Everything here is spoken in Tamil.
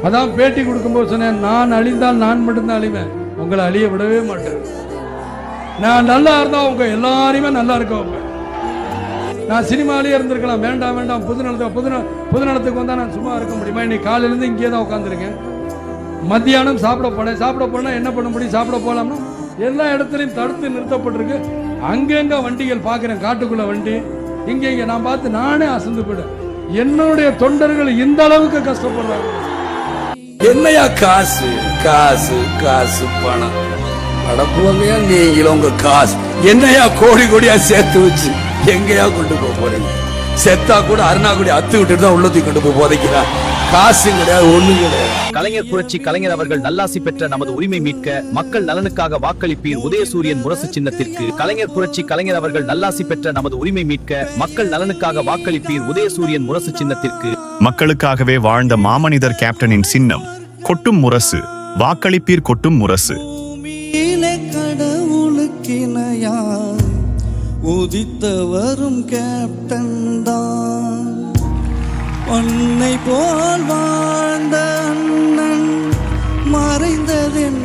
அதான் பேட்டி கொடுக்கும்போது சொன்னேன், நான் அழிந்தால் நான் மட்டும்தான் அழிவேன், உங்களை அழிய விடவே மாட்டேன். நான் நல்லா இருந்தா உங்க எல்லாரையுமே நல்லா இருக்க வைப்பேன். நான் சினிமாலேயே இருந்திருக்கலாம், வேண்டாம் வேண்டாம் புதுநலத்துக்கு வந்தா நான் சும்மா இருக்க முடியுமா? இன்னைக்கு காலையிலேருந்து இங்கே தான் உட்காந்துருக்கேன். மத்தியானம் சாப்பிட போனா என்ன பண்ண முடியும்? சாப்பிட போகலாம்னா எல்லா இடத்துலையும் தடுத்து நிறுத்தப்பட்டிருக்கு. அங்கங்க வண்டிகள் பார்க்குறேன், காட்டுக்குள்ள வண்டி இங்க நான் பார்த்து நானே அசந்து போயிடுவேன். என்னுடைய தொண்டர்கள் இந்த அளவுக்கு கஷ்டப்படுறாங்க. என்னையா காசு காசு காசு பணம் அடப்புவமையா நீங்களும் உங்க காசு என்னையா கோடி கோடியா சேர்த்து வச்சு எங்கயா கொண்டு போறீங்க? செத்தா கூட அருணாக்குடி அத்து விட்டுட்டு தான் உள்ளத்தை கொண்டு போதைக்கிறா. காசு கிடையாது, ஒண்ணு கிடையாது. கலைஞர் புரட்சி கலைஞர் அவர்கள் நல்லாசி பெற்ற நமது உரிமை மீட்க மக்கள் நலனுக்காக வாக்களிப்பீர் உதயசூரியன் முரசு சின்னத்திற்கு. கலைஞர் புரட்சி கலைஞர் அவர்கள் நல்லாசி பெற்ற நமது உரிமை மீட்க மக்கள் நலனுக்காக வாக்களிப்பீர் உதயசூரியன் முரசு சின்னத்திற்கு. மக்களுக்காகவே வாழ்ந்த மாமனிதர் கேப்டனின் சின்னம் கொட்டும் முரசு. வாக்களிப்பீர் கொட்டும் முரசு. கடவுளுக்கிணையா உதித்த வரும் கேப்டன் தான். உன்னை போல் வாழ்ந்த அண்ணன் மறைந்ததென்